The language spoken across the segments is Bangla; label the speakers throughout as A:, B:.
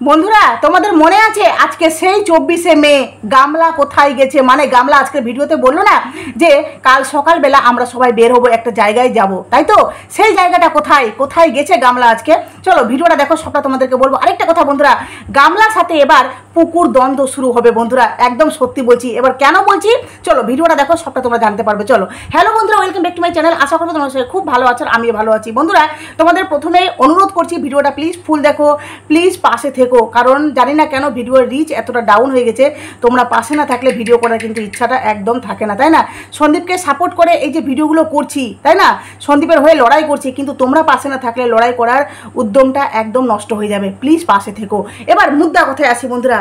A: বন্ধুরা তোমাদের মনে আছে আজকে সেই 24শে মে গামলা কোথায় গেছে? মানে গামলা আজকে ভিডিওতে বললো না যে কাল সকালবেলা আমরা সবাই বের হবো, একটা জায়গায় যাব, তাই তো? সেই জায়গাটা কোথায় কোথায় গেছে গামলা আজকে? চলো ভিডিওটা দেখো, সবটা তোমাদেরকে বলবো। আরেকটা কথা বন্ধুরা, গামলার সাথে এবার পুকুর দ্বন্দ্ব শুরু হবে বন্ধুরা, একদম সত্যি বলছি। এবার কেন বলছি চলো ভিডিওটা দেখো, সবটা তোমরা জানতে পারবে। চলো, হ্যালো বন্ধুরা, welcome back to my channel. আশা করি তোমরা খুব ভালো আছো, আমিও ভালো আছি। বন্ধুরা তোমাদের প্রথমে অনুরোধ করছি ভিডিওটা প্লিজ ফুল দেখো, প্লিজ পাশে থেকো, কারণ জানি না কেন ভিডিওর রিচ এতটা ডাউন হয়ে গেছে। তোমরা পাশে না থাকলে ভিডিও করার কিন্তু ইচ্ছাটা একদম থাকে না, তাই না? সন্দীপকে সাপোর্ট করে এই যে ভিডিওগুলো করছি, তাই না? সন্দীপের হয়ে লড়াই করছি, কিন্তু তোমরা পাশে না থাকলে লড়াই করার উদ্যমটা একদম নষ্ট হয়ে যাবে। প্লিজ পাশে থেকো। এবার মুদ্রা কথায় আসি বন্ধুরা,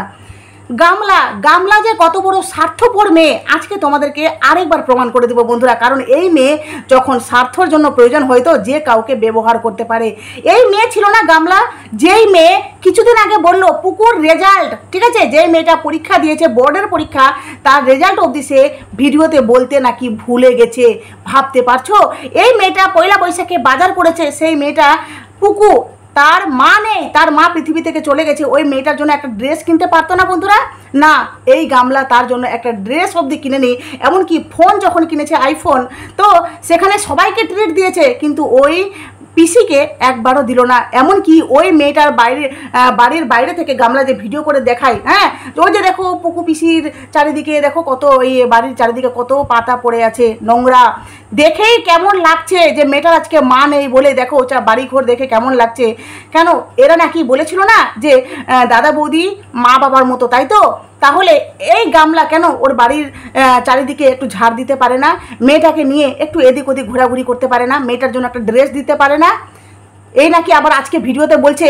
A: গামলা যে কত বড় স্বার্থপর মেয়ে আজকে তোমাদেরকে আরেকবার প্রমাণ করে দেবো বন্ধুরা। কারণ এই মেয়ে যখন স্বার্থর জন্য প্রয়োজন হয়তো যে কাউকে ব্যবহার করতে পারে। এই মেয়ে ছিল না গামলা, যেই মেয়ে কিছুদিন আগে বললো পুকুর রেজাল্ট, ঠিক আছে, যেই মেয়েটা পরীক্ষা দিয়েছে বোর্ডের পরীক্ষা, তার রেজাল্ট অবধি সে ভিডিওতে বলতে নাকি ভুলে গেছে। ভাবতে পারছো? এই মেয়েটা পয়লা বৈশাখে বাজার করেছে, সেই মেয়েটা পুকু, তার মা নেই, তার মা পৃথিবী থেকে চলে গেছে। ওই মেয়েটার জন্য একটা ড্রেস কিনতে পারতো না বন্ধুরা? না, এই গামলা তার জন্য একটা ড্রেস অবধি কিনে নি। এমনকি ফোন যখন কিনেছে আইফোন, তো সেখানে সবাইকে ট্রিট দিয়েছে, কিন্তু ওই পিসিকে একবারও দিল না। এমনকি ওই মেয়েটার বাড়ির বাইরে থেকে গামলা যে ভিডিও করে দেখায়, হ্যাঁ, ওই যে দেখো পুকু পিসির চারিদিকে দেখো কত, ওই বাড়ির চারিদিকে কত পাতা পড়ে আছে, নোংরা। দেখেই কেমন লাগছে যে মেয়েটার আজকে মা নেই বলে, দেখো ওটা বাড়িঘর দেখে কেমন লাগছে। কেন এরা নাকি বলেছিল না যে দাদা বৌদি মা বাবার মতো, তাই তো? তাহলে এই গামলা কেন ওর বাড়ির চারিদিকে একটু ঝাড় দিতে পারে না? মেয়েটাকে নিয়ে একটু এদিক ওদিক ঘোরাঘুরি করতে পারে না? মেয়েটার জন্য একটা ড্রেস দিতে পারে না? এই নাকি আবার আজকে ভিডিওতে বলছে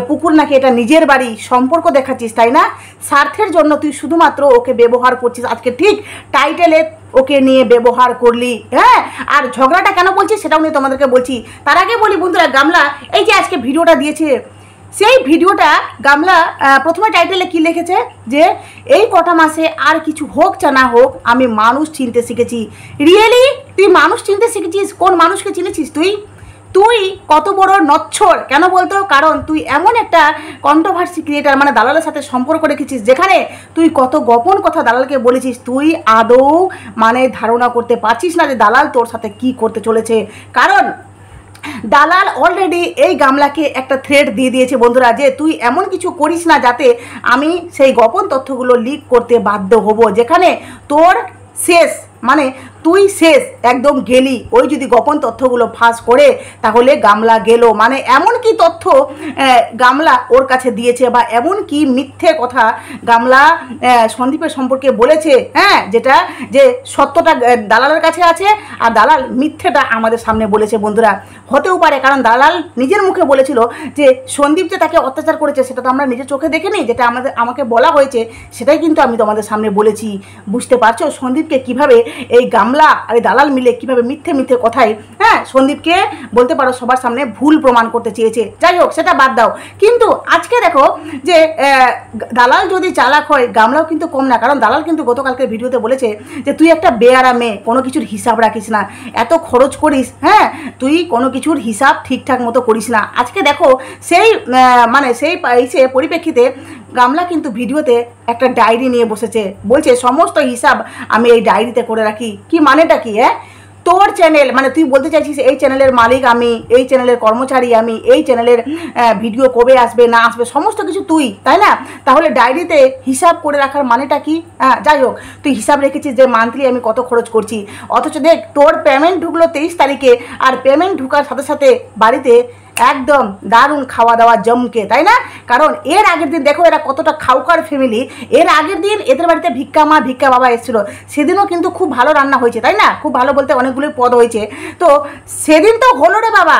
A: পুকুর নাকি এটা নিজের বাড়ি। সম্পর্ক দেখাচ্ছিস, তাই না? স্বার্থের জন্য তুই শুধুমাত্র ওকে ব্যবহার করছিস। আজকে ঠিক টাইটেলে ওকে নিয়ে ব্যবহার করলি, হ্যাঁ। আর ঝগড়াটা কেন বলছিস সেটাও নিয়ে তোমাদেরকে বলছি। তার আগে বলি বন্ধুরা, গামলা এই যে আজকে ভিডিওটা দিয়েছে, সেই ভিডিওটা গামলা প্রথমে টাইটেলে কি লিখেছে যে এই কটা মাসে আর কিছু হোক চা না হোক আমি মানুষ চিনতে শিখেছি। রিয়েলি তুই মানুষ চিনতে শিখেছিস? কোন মানুষকে চিনেছিস তুই কত বড় নচ্ছর? কেন বলতো? কারণ তুই এমন একটা কন্ট্রোভার্সি ক্রিয়েটার, মানে দালালের সাথে সম্পর্ক রেখেছিস, যেখানে তুই কত গোপন কথা দালালকে বলেছিস। তুই আদৌ মানে ধারণা করতে পারছিস না যে দালাল তোর সাথে কি করতে চলেছে। কারণ দালাল অলরেডি এই গামলাকে একটা থ্রেট দিয়ে দিয়েছে বন্ধুরা, যে তুই এমন কিছু করিস না যাতে আমি সেই গোপন তথ্যগুলো লিক করতে বাধ্য হব, যেখানে তোর শেষ, মানে তুই শেষ, একদম গেলি। ওই যদি গোপন তথ্যগুলো ফাঁস করে তাহলে গামলা গেল। মানে এমন কি তথ্য গামলা ওর কাছে দিয়েছে, বা এমন কি মিথ্যে কথা গামলা সন্দীপের সম্পর্কে বলেছে, হ্যাঁ, যেটা যে সত্যটা দালালের কাছে আছে আর দালাল মিথ্যেটা আমাদের সামনে বলেছে বন্ধুরা। হতেও পারে, কারণ দালাল নিজের মুখে বলেছিল যে সন্দীপ যে তাকে অত্যাচার করেছে সেটা তো আমরা নিজের চোখে দেখিনি, যেটা আমাকে বলা হয়েছে সেটাই কিন্তু আমি তোমাদের সামনে বলেছি। বুঝতে পারছো সন্দীপকে কিভাবে এই গামলা আর এই দালাল মিলে কিভাবে মিথ্যে মিথ্যে কথায়, হ্যাঁ, সন্দীপকে বলতে পারো সবার সামনে ভুল প্রমাণ করতে চেয়েছে। যাই হোক, সেটা বাদ দাও। কিন্তু আজকে দেখো যে দালাল যদি চালাক হয়, গামলাও কিন্তু কম না। কারণ দালাল কিন্তু গতকালকে ভিডিওতে বলেছে যে তুই একটা বেয়ারা মেয়ে, কোনো কিছুর হিসাব রাখিস না, এত খরচ করিস, হ্যাঁ, তুই কোনো কিছুর হিসাব ঠিকঠাক মতো করিস না। আজকে দেখো সেই মানে সেই পরিপ্রেক্ষিতে গামলা কিন্তু ভিডিওতে একটা ডায়েরি নিয়ে বসেছে, বলছে সমস্ত হিসাব আমি এই ডায়েরিতে করে রাখি। কি মানেটা কি? হ্যাঁ, তোর চ্যানেল, মানে তুই বলতে চাইছিস এই চ্যানেলের মালিক আমি, এই চ্যানেলের কর্মচারী আমি, এই চ্যানেলের ভিডিও কবে আসবে না আসবে সমস্ত কিছু তুই, তাই না? তাহলে ডায়েরিতে হিসাব করে রাখার মানেটা কি? হ্যাঁ, যাই হোক, তুই হিসাব রেখেছিস যে মান্থলি আমি কত খরচ করছি। অথচ দেখ তোর পেমেন্ট ঢুকলো 23 তারিখে, আর পেমেন্ট ঢুকার সাথে সাথে বাড়িতে একদম দারুণ খাওয়া দাওয়া জমকে, তাই না? কারণ এর আগের দিন দেখো এরা কতটা খাউকার ফ্যামিলি। এর আগের দিন এদের বাড়িতে ভিক্ষা মা ভিক্ষা বাবা এসেছিল, সেদিনও কিন্তু খুব ভালো রান্না হয়েছে, তাই না? খুব ভালো বলতে অনেকগুলোই পদ হয়েছে। তো সেদিন তো হলো রে বাবা,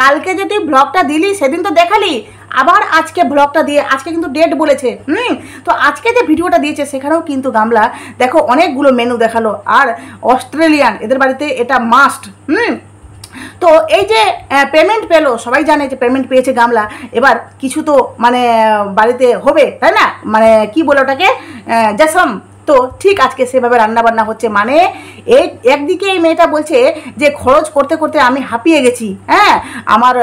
A: কালকে যে তুই ব্লগটা দিলি সেদিন তো দেখালি, আবার আজকে ব্লগটা দিয়ে আজকে কিন্তু ডেট বলেছে। তো আজকে যে ভিডিওটা দিয়েছে সেখানেও কিন্তু গামলা দেখো অনেকগুলো মেনু দেখালো। আর অস্ট্রেলিয়ান, এদের বাড়িতে এটা মাস্ট। তো এই যে পেমেন্ট পেলো, সবাই জানে যে পেমেন্ট পেয়েছে গামলা, এবার কিছু তো মানে বাড়িতে হবে, তাই না? মানে কি বলে ওটাকে, জাসম। তো ঠিক আজকে সেভাবে রান্নাবান্না হচ্ছে। মানে এই একদিকে এই মেয়েটা বলছে যে খরচ করতে করতে আমি হাঁপিয়ে গেছি, হ্যাঁ, আমার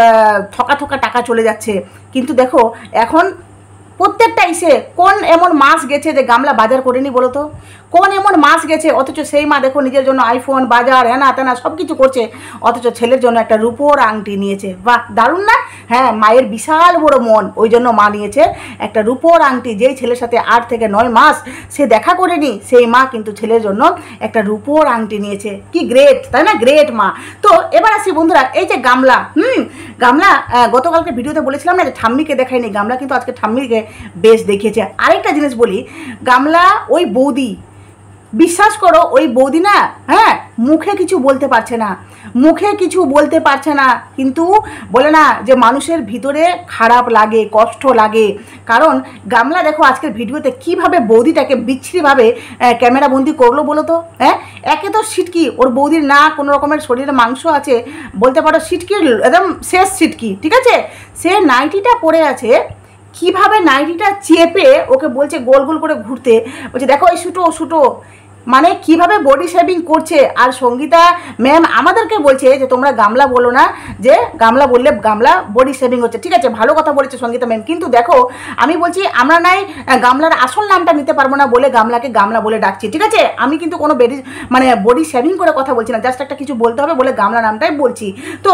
A: থকা টাকা চলে যাচ্ছে। কিন্তু দেখো এখন প্রত্যেকটা ইসে কোন এমন মাস গেছে যে গামলা বাজার করেনি বলো তো? কোন এমন মাস গেছে অথচ সেই মা দেখো নিজের জন্য আইফোন বাজার হেনা তেনা সব কিছু করছে, অথচ ছেলের জন্য একটা রূপোর আংটি নিয়েছে। বাহ, দারুণ না? হ্যাঁ, মায়ের বিশাল বড় মন, ওই জন্য মা নিয়েছে একটা রূপোর আংটি। যেই ছেলের সাথে 8 থেকে 9 মাস সে দেখা করেনি, সেই মা কিন্তু ছেলের জন্য একটা রূপোর আংটি নিয়েছে। কি গ্রেট, তাই না? গ্রেট মা। তো এবার আসি বন্ধুরা, এই যে গামলা, গামলা গতকালকে ভিডিওতে বলেছিলাম না যে ঠাম্মিকে দেখায়নি, গামলা কিন্তু আজকে ঠাম্মিকে বেশ দেখিয়েছে। আরেকটা জিনিস বলি, গামলা ওই বৌদি, বিশ্বাস করো ওই বৌদি না, হ্যাঁ, মুখে কিছু বলতে পারছে না, মুখে কিছু বলতে পারছে না, কিন্তু বলে না যে মানুষের ভিতরে খারাপ লাগে, কষ্ট লাগে। কারণ গামলা দেখো আজকের ভিডিওতে কিভাবে বৌদিটাকে বিচ্ছিরিভাবে ক্যামেরাবন্দি করলো বলো তো। হ্যাঁ, একে তো সিটকি, ওর বৌদির না কোনো রকমের শরীরে মাংস আছে, বলতে পারো সিটকি, একদম শেষ সিটকি, ঠিক আছে? সে নাইটিটা পরে আছে, কিভাবে নাইটিটা চেপে ওকে বলছে গোল গোল করে ঘুরতে, বলছে দেখো এই শুটো শুটো, মানে কিভাবে বডি শেভিং করছে। আর সঙ্গীতা ম্যাম আমাদেরকে বলছে যে তোমরা গামলা বলো না, যে গামলা বললে গামলা বডি শেভিং হচ্ছে। ঠিক আছে, ভালো কথা বলেছে সঙ্গীতা ম্যাম, কিন্তু দেখো আমি বলছি আমরা নাই গামলার আসল নামটা নিতে পারবো না বলে গামলাকে গামলা বলে ডাকছি। ঠিক আছে, আমি কিন্তু কোনো বডি শেভিং করে কথা বলছি না, জাস্ট একটা কিছু বলতে হবে বলে গামলা নামটাই বলছি। তো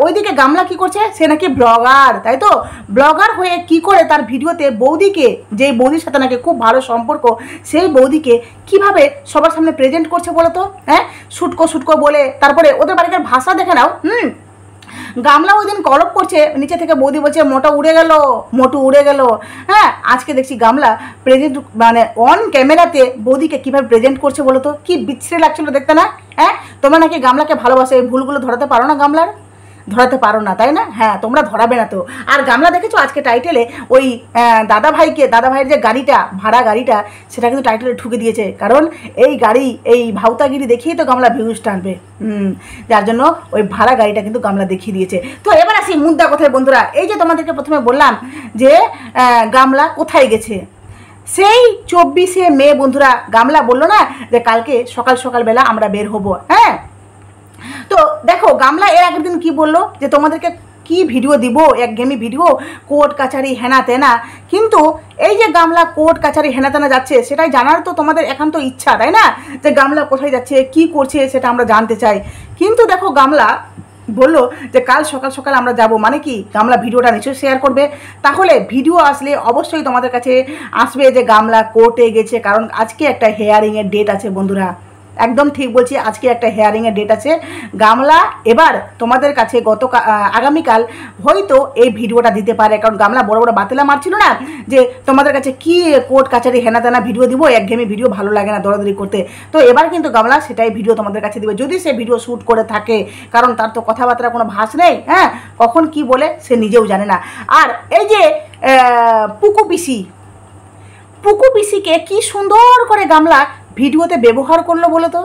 A: ওইদিকে গামলা কি করছে, সে নাকি ব্লগার, তাই তো? ব্লগার হয়ে কি করে তার ভিডিওতে বৌদিকে, যে বৌদির সাথে নাকি খুব ভালো সম্পর্ক, সেই বৌদিকে কিভাবে সবার সামনে প্রেজেন্ট করছে বলো তো। হ্যাঁ, শুটকো শুটকো বলে, তারপরে ওদের বাড়ির ভাষা দেখে নাও। গামলা ওই দিন কলপ করছে, নিচে থেকে বৌদি বলছে মোটা উড়ে গেল, মোটু উড়ে গেল। হ্যাঁ, আজকে দেখছি গামলা প্রেজেন্ট, মানে অন ক্যামেরাতে বৌদিকে কীভাবে প্রেজেন্ট করছে বলো তো, কি বিচ্ছিরি লাগছিল দেখতে না? হ্যাঁ, তোমরা নাকি গামলাকে ভালোবাসে, এই ভুলগুলো ধরাতে পারো না, গামলার ধরাতে পারো না, তাই না? হ্যাঁ, তোমরা ধরাবে না তো। আর গামলা দেখেছো আজকে টাইটেলে ওই দাদা ভাইয়ের যে গাড়িটা, ভাড়া গাড়িটা, সেটা কিন্তু টাইটেলে ঠুকে দিয়েছে। কারণ এই গাড়ি, এই ভাউতাগিরি দেখিয়ে তো গামলা ভিউজ টানবে, যার জন্য ওই ভাড়া গাড়িটা কিন্তু গামলা দেখিয়ে দিয়েছে। তো এবার আসি মুদ্রা কথায় বন্ধুরা, এই যে তোমাদেরকে প্রথমে বললাম যে গামলা কোথায় গেছে, সেই 24শে মে বন্ধুরা গামলা বললো না যে কালকে সকাল সকালবেলা আমরা বের হব। হ্যাঁ, তো দেখো গামলা এর আগের দিন কি বললো যে তোমাদেরকে কি ভিডিও দিব, একঘেয়েমি ভিডিও, কোর্ট কাছারি হেনা তেনা। কিন্তু এই যে গামলা কোর্ট কাছারি হেনা তেনা যাচ্ছে, সেটাই জানার তো তোমাদের একান্ত ইচ্ছা, তাই না? যে গামলা কোথায় যাচ্ছে, কি করছে, সেটা আমরা জানতে চাই। কিন্তু দেখো গামলা বললো যে কাল সকাল সকাল আমরা যাব, মানে কি গামলা ভিডিওটা নিশ্চয়ই শেয়ার করবে। তাহলে ভিডিও আসলে অবশ্যই তোমাদের কাছে আসবে যে গামলা কোর্টে গেছে, কারণ আজকে একটা হেয়ারিংয়ের ডেট আছে বন্ধুরা। একদম ঠিক বলছি, আজকে একটা হেয়ারিংয়ের ডেট আছে। গামলা এবার তোমাদের কাছে আগামীকাল হয়তো এই ভিডিওটা দিতে পারে, কারণ গামলা বড় বড় বাতিলা মারছিল না যে তোমাদের কাছে কি কোর্ট কাছারি হেনা তেনা ভিডিও দিব, একঘেয়েমি ভিডিও ভালো লাগে না দৌড়াদৌড়ি করতে। তো এবার কিন্তু গামলা সেটাই ভিডিও তোমাদের কাছে দিবে, যদি সে ভিডিও শ্যুট করে থাকে, কারণ তার তো কথাবার্তা কোনো ভাস নেই। হ্যাঁ, কখন কি বলে সে নিজেও জানে না। আর এই যে পুকু পিসিকে কি সুন্দর করে গামলা ভিডিওতে ব্যবহার করলো বলো তো,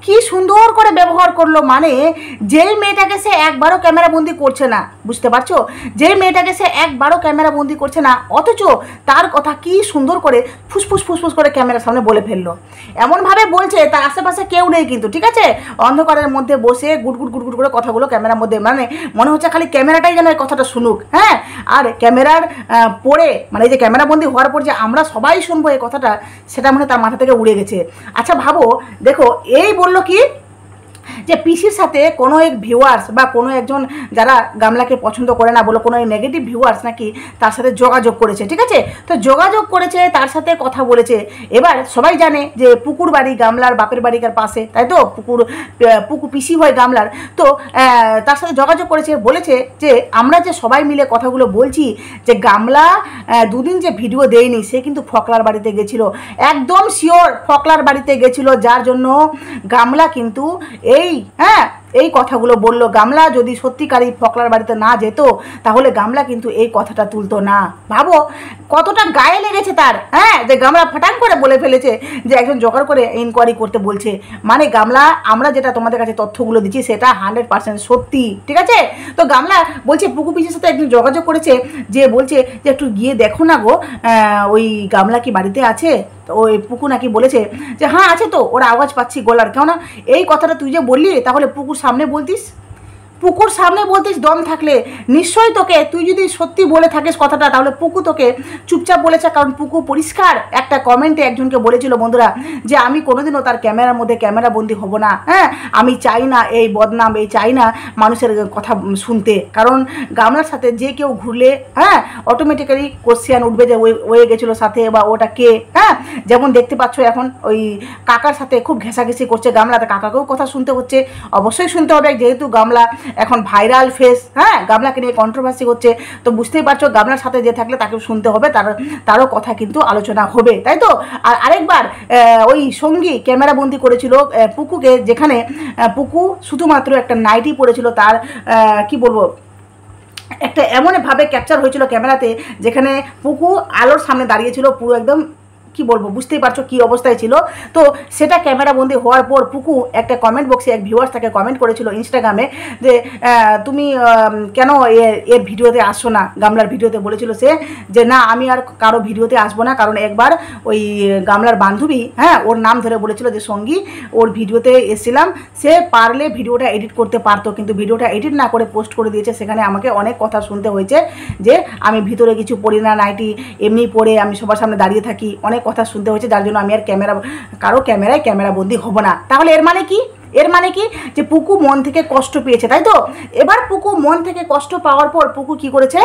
A: কি সুন্দর করে ব্যবহার করলো। মানে যেই মেয়েটাকে সে একবারও ক্যামেরাবন্দি করছে না, বুঝতে পারছো? যেই মেয়েটাকে সে একবারও ক্যামেরাবন্দি করছে না, অথচ তার কথা কি সুন্দর করে ফুসফুস ফুসফুস করে ক্যামেরার সামনে বলে ফেললো। এমনভাবে বলছে তার আশেপাশে কেউ নেই কিন্তু, ঠিক আছে? অন্ধকারের মধ্যে বসে গুটগুট গুটগুট করে কথাগুলো ক্যামেরার মধ্যে, মানে মনে হচ্ছে খালি ক্যামেরাটাই যেন এই কথাটা শুনুক। হ্যাঁ, আর ক্যামেরার পরে, মানে এই যে ক্যামেরাবন্দি হওয়ার পর যে আমরা সবাই শুনবো এই কথাটা, সেটা মনে তার মাথা থেকে উড়ে গেছে। আচ্ছা ভাবো, দেখো এই বললো কি যে পিসির সাথে কোনো এক ভিউয়ার্স বা কোনো একজন যারা গামলাকে পছন্দ করে না, বলো কোনো নেগেটিভ ভিউয়ার্স নাকি তার সাথে যোগাযোগ করেছে, ঠিক আছে? তো যোগাযোগ করেছে, তার সাথে কথা বলেছে। এবার সবাই জানে যে পুকুর বাড়ি গামলার বাপের বাড়িকার পাশে, তাই তো? পুকু পিসি হয় গামলার। তো তার সাথে যোগাযোগ করেছে, বলেছে যে আমরা যে সবাই মিলে কথাগুলো বলছি, যে গামলা দুদিন যে ভিডিও দেয়নি, সে কিন্তু ফকলার বাড়িতে গেছিলো, একদম শিওর ফকলার বাড়িতে গেছিলো, যার জন্য গামলা কিন্তু এই কথাগুলো বললো। গামলা যদি সত্যিকারই ফকলার বাড়িতে না যেত, তাহলে গামলা কিন্তু এই কথাটা তুলতো না। ভাবো কতটা গায়ে লেগেছে তার। হ্যাঁ, যে গামলা ফটাং করে বলে ফেলেছে যে একজন জোগাড় করে ইনকোয়ারি করতে বলছে। মানে গামলা, আমরা যেটা তোমাদের কাছে তথ্যগুলো দিচ্ছি সেটা 100% সত্যি, ঠিক আছে? তো গামলা বলছে পুকু পিসির সাথে একজন যোগাযোগ করেছে, যে বলছে যে একটু গিয়ে দেখো না গো, ওই গামলা কি বাড়িতে আছে? তো ওই পুকু নাকি বলেছে যে হ্যাঁ আছে তো, ওর আওয়াজ পাচ্ছি গলার। কেননা এই কথাটা তুই যে বললি, তাহলে পুকুর সামনে বলতিস, পুকুর সামনে বলতিস দম থাকলে নিশ্চয়ই তোকে, তুই যদি সত্যি বলে থাকিস কথাটা, তাহলে পুকু তোকে চুপচাপ বলেছে। কারণ পুকু পরিষ্কার একটা কমেন্টে একজনকে বলেছিল বন্ধুরা যে আমি কোনোদিনও তার ক্যামেরার মধ্যে ক্যামেরাবন্দি হব না, হ্যাঁ, আমি চাই না এই বদনাম, এই চাই না মানুষের কথা শুনতে। কারণ গামলার সাথে যে কেউ ঘুরলে, হ্যাঁ, অটোমেটিক্যালি কোশ্চেন উঠবে যে ওই গেছিলো সাথে, বা ওটা কে, হ্যাঁ। যেমন দেখতে পাচ্ছ এখন ওই কাকার সাথে খুব ঘেঁষাঘেঁষি করছে গামলাতে, কাকাকেও কথা শুনতে হচ্ছে, অবশ্যই শুনতে হবে, যেহেতু গামলা এখন ভাইরাল ফেস, হ্যাঁ, গামলাকে নিয়ে কন্ট্রোভার্সি হচ্ছে, তো বুঝতেই পারছো গামলার সাথে যে থাকলে তাকে শুনতে হবে, তারও কথা কিন্তু আলোচনা হবে, তাই তো। আর আরেকবার ওই সঙ্গী ক্যামেরাবন্দি করেছিল পুকুকে, যেখানে পুকু শুধুমাত্র একটা নাইটি পরেছিল, তার কি বলবো, একটা এমনভাবে ক্যাপচার হয়েছিল ক্যামেরাতে, যেখানে পুকু আলোর সামনে দাঁড়িয়েছিল, পুরো একদম কি বলবো, বুঝতেই পারছো কী অবস্থায় ছিল। তো সেটা ক্যামেরাবন্দি হওয়ার পর পুকু একটা কমেন্ট বক্সে এক ভিউয়ার্স তাকে কমেন্ট করেছিল ইনস্টাগ্রামে যে তুমি কেন এর ভিডিওতে আসছো না, গামলার ভিডিওতে বলেছিল সে যে না আমি আর কারো ভিডিওতে আসবো না, কারণ একবার ওই গামলার বান্ধবী, হ্যাঁ, ওর নাম ধরে বলেছিল যে সঙ্গী, ওর ভিডিওতে এসেছিলাম, সে পারলে ভিডিওটা এডিট করতে পারতো, কিন্তু ভিডিওটা এডিট না করে পোস্ট করে দিয়েছে, সেখানে আমাকে অনেক কথা শুনতে হয়েছে যে আমি ভিতরে কিছু পড়ি না, নাইটি এমনি পরে আমি সবার সামনে দাঁড়িয়ে থাকি, অনেক কথা শুনতে হয়েছে, যার জন্য আমি আর কারো ক্যামেরাবন্দি হব না। তাহলে এর মানে কি? এর মানে কি যে পুকু মন থেকে কষ্ট পেয়েছে, তাই তো। এবার পুকু মন থেকে কষ্ট পাওয়ার পর পুকু কি করেছে,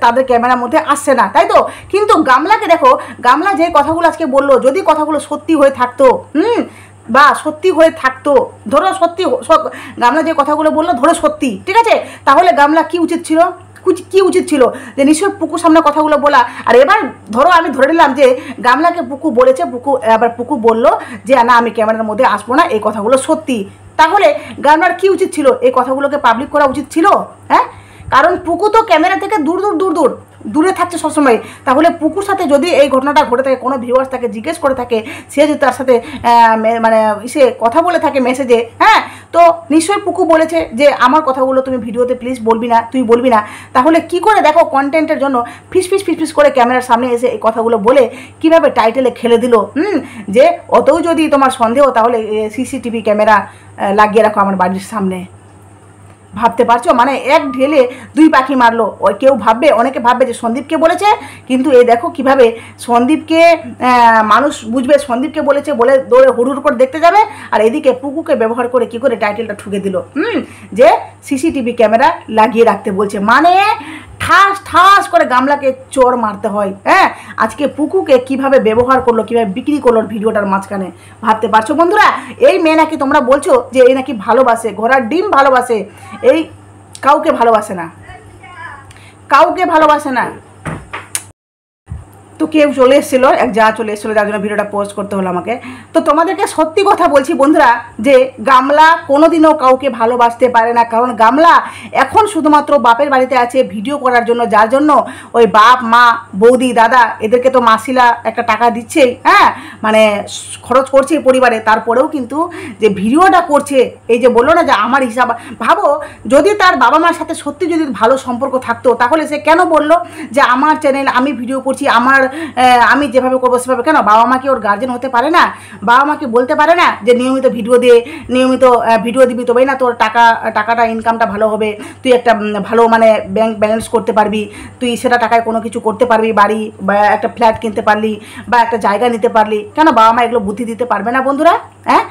A: তাদের ক্যামেরার মধ্যে আসছে না, তাই তো। কিন্তু গামলাকে দেখো, গামলা যে কথাগুলো আজকে বললো, যদি কথাগুলো সত্যি হয়ে থাকতো, বা সত্যি হয়ে থাকতো, ধরো সত্যি, গামলা যে কথাগুলো বললো ধরো সত্যি, ঠিক আছে, তাহলে গামলা কি উচিত ছিল, কি উচিত ছিল যে নিশ্চয়ই পুকুর সামনে কথাগুলো বলা। আর এবার ধরো আমি ধরে নিলাম যে গামলাকে পুকু বলেছে, আবার পুকু বলল যে না আমি ক্যামেরার মধ্যে আসবো না, এই কথাগুলো সত্যি, তাহলে গামলার কি উচিত ছিল, এই কথাগুলোকে পাবলিক করা উচিত ছিল, হ্যাঁ। কারণ পুকু তো ক্যামেরা থেকে দূরে থাকছে সবসময়। তাহলে পুকুর সাথে যদি এই ঘটনাটা ঘটে থাকে, কোনো ভিউয়ার্স তাকে জিজ্ঞেস করে থাকে, সে যদি তার সাথে মানে সে কথা বলে থাকে মেসেজে, হ্যাঁ, তো নিশ্চয়ই পুকু বলেছে যে আমার কথাগুলো তুমি ভিডিওতে প্লিজ বলবি না, তুই বলবি না। তাহলে কি করে দেখো কন্টেন্টের জন্য ফিস করে ক্যামেরার সামনে এসে এই কথাগুলো বলে কিভাবে টাইটেলে খেলে দিল, যে অতও যদি তোমার সন্দেহ, তাহলে সিসিটিভি ক্যামেরা লাগিয়ে রাখো আমার বাড়ির সামনে। ভাবতে পারছো, মানে এক ঢেলে দুই পাখি মারলো। ওই কেউ ভাববে, অনেকে ভাববে যে সন্দীপকে বলেছে, কিন্তু এই দেখো কিভাবে সন্দীপকে মানুষ বুঝবে সন্দীপকে বলেছে বলে দৌড়ে হুড় করে দেখতে যাবে, আর এদিকে পুকুকে ব্যবহার করে কি করে টাইটেলটা ঠুকে দিল, যে সিসিটিভি ক্যামেরা লাগিয়ে রাখতে বলছে, মানে ঠাস করে গামলাকে চোর মারতে হয়, হ্যাঁ। আজকে পুকুকে কিভাবে ব্যবহার করলো, কিভাবে বিক্রি করলো ভিডিওটার মাঝখানে, ভাবতে পারছো বন্ধুরা। এই মেয়ে নাকি তোমরা বলছো যে এই নাকি ভালোবাসে, ঘোড়ার ডিম ভালোবাসে, এই কাউকে ভালোবাসে না, কাউকে ভালোবাসে না। তো কেউ চলে এসেছিলো, এক যা চলে এসেছিলো, যার জন্য ভিডিওটা পোস্ট করতে হলো আমাকে। তো তোমাদেরকে সত্যি কথা বলছি বন্ধুরা, যে গামলা কোনোদিনও কাউকে ভালোবাসতে পারে না, কারণ গামলা এখন শুধুমাত্র বাপের বাড়িতে আছে ভিডিও করার জন্য, যার জন্য ওই বাপ মা বৌদি দাদা এদেরকে তো মাসিলা একটা টাকা দিচ্ছেই, হ্যাঁ, মানে খরচ করছে পরিবারে, তারপরেও কিন্তু যে ভিডিওটা করছে, এই যে বললো না যে আমার হিসাব, ভাবো যদি তার বাবা মার সাথে সত্যি যদি ভালো সম্পর্ক থাকতো, তাহলে সে কেন বললো যে আমার চ্যানেল, আমি ভিডিও করছি, আমি যেভাবে করবো সেভাবে, কেন বাবা মা কি ওর গার্জেন হতে পারে না? বাবা মাকে বলতে পারে না যে নিয়মিত ভিডিও দিয়ে, নিয়মিত ভিডিও দিবি, তবেই না তোর টাকাটা ইনকামটা ভালো হবে, তুই একটা ভালো মানে ব্যাংক ব্যালেন্স করতে পারবি, তুই সেটা টাকায় কোনো কিছু করতে পারবি, বাড়ি বা একটা ফ্ল্যাট কিনতে পারলি, বা একটা জায়গা নিতে পারলি, কেন বাবা মা এগুলো বুদ্ধি দিতে পারবে না বন্ধুরা? হ্যাঁ,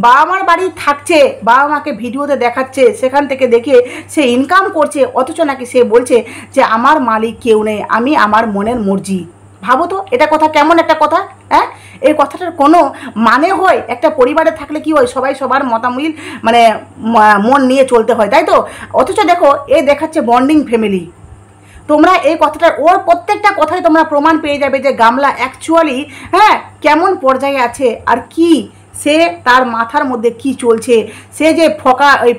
A: বাবা মার বাড়ি থাকছে, বাবা মাকে ভিডিওতে দেখাচ্ছে, সেখান থেকে দেখে সে ইনকাম করছে, অথচ নাকি সে বলছে যে আমার মালিক কেউ নেই, আমি আমার মনের মর্জি। ভাবো তো এটা কথা, কেমন একটা কথা, হ্যাঁ। এই কথাটার কোনো মানে হয়? একটা পরিবারে থাকলে কি হয়, সবাই সবার মতামত মানে মন নিয়ে চলতে হয়, তাই তো। অথচ দেখো এ দেখাচ্ছে বন্ডিং ফ্যামিলি। তোমরা এই কথাটার, ওর প্রত্যেকটা কথাই তোমরা প্রমাণ পেয়ে যাবে যে গামলা অ্যাকচুয়ালি, হ্যাঁ, কেমন পর্যায়ে আছে, আর কি সে তার মাথার মধ্যে কি চলছে, সে যে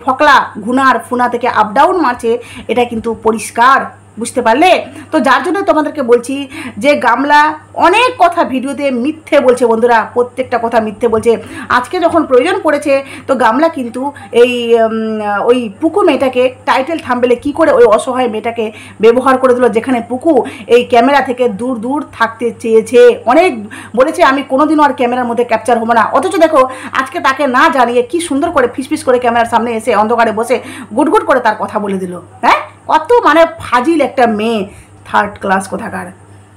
A: ফকলা ঘুনার ফুনা থেকে আপ ডাউন মারছে, এটা কিন্তু পরিষ্কার বুঝতে পারলে? তো যার জন্য তোমাদেরকে বলছি যে গামলা অনেক কথা ভিডিওতে মিথ্যে বলছে বন্ধুরা, প্রত্যেকটা কথা মিথ্যে বলছে। আজকে যখন প্রয়োজন পড়েছে তো গামলা কিন্তু এই ওই পুকু মেয়েটাকে টাইটেল থাম্বনেলে কি করে ওই অসহায় মেয়েটাকে ব্যবহার করে দিল, যেখানে পুকু এই ক্যামেরা থেকে দূর দূর থাকতে চেয়েছে। অনেক বলেছে আমি কোনোদিনও আর ক্যামেরার মধ্যে ক্যাপচার হবো না, অথচ দেখো আজকে তাকে না জানিয়ে কি সুন্দর করে ফিসফিস করে ক্যামেরার সামনে এসে অন্ধকারে বসে গুটগুট করে তার কথা বলে দিল। হ্যাঁ, কত মানে ফাজিল একটা মেয়ে, থার্ড ক্লাস কোথাকার।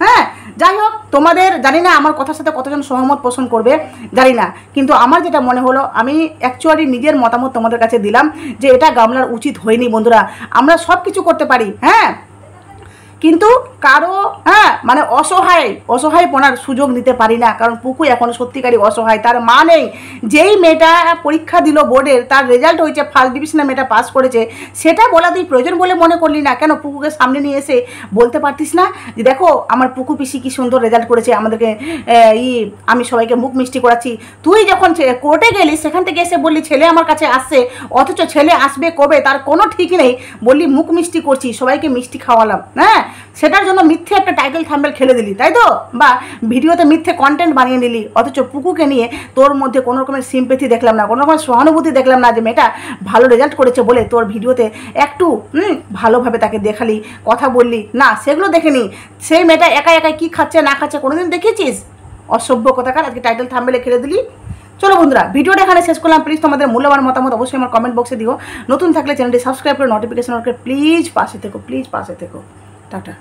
A: হ্যাঁ, যাই হোক, তোমাদের জানি না আমার কথার সাথে কতজন সহমত পোষণ করবে জানি না, কিন্তু আমার যেটা মনে হলো আমি অ্যাকচুয়ালি নিজের মতামত তোমাদের কাছে দিলাম যে এটা গামলার উচিত হয়নি বন্ধুরা। আমরা সব কিছু করতে পারি, হ্যাঁ, কিন্তু কারো মানে অসহায়পনার সুযোগ নিতে পারি না, কারণ পুকু এখন সত্যিকারই অসহায়, তার মা নেই। যেই মেয়েটা পরীক্ষা দিল বোর্ডের, তার রেজাল্ট হয়েছে ফার্স্ট ডিভিশনে, মেয়েটা পাস করেছে, সেটা বলা তুই প্রয়োজন বলে মনে করলি না? কেন পুকুকে সামনে নিয়ে এসে বলতে পারতিস না যে দেখো আমার পুকু পিসি কি সুন্দর রেজাল্ট করেছে, আমাদেরকে আমি সবাইকে মুখ মিষ্টি করাচ্ছি। তুই যখন কোর্টে গেলি সেখান থেকে এসে বললি ছেলে আমার কাছে আসছে, অথচ ছেলে আসবে কবে তার কোনো ঠিক নেই, বললি মুখ মিষ্টি করছি, সবাইকে মিষ্টি খাওয়ালাম। হ্যাঁ, সেটার জন্য মিথ্যে একটা টাইটেল থাম্বনেল খেলে দিলি, তাই তো? বা ভিডিওতে মিথ্যে কন্টেন্ট বানিয়ে নিলি, অথচ পুকুকে নিয়ে তোর মধ্যে কোনো রকমের সিম্পেথি দেখলাম না, কোনো রকমের সহানুভূতি দেখলাম না যে মেয়েটা ভালো রেজাল্ট করেছে বলে তোর ভিডিওতে একটু ভালোভাবে তাকে দেখালি, কথা বললি না, সেগুলো দেখেনি। সেই মেয়েটা একা একাই কী খাচ্ছে না খাচ্ছে কোনোদিন দেখেছিস? অসভ্য কথাকার, আজকে টাইটেল থাম্বনেলে খেলে দিলি। চলো বন্ধুরা, ভিডিওটা এখানে শেষ করলাম। প্লিজ তোমাদের মূল্যবান মতামত অবশ্যই আমার কমেন্ট বক্সে দিও। নতুন থাকলে চ্যানেলটি সাবস্ক্রাইব করে নোটিফিকেশন করে প্লিজ পাশে থেকো, টাটা।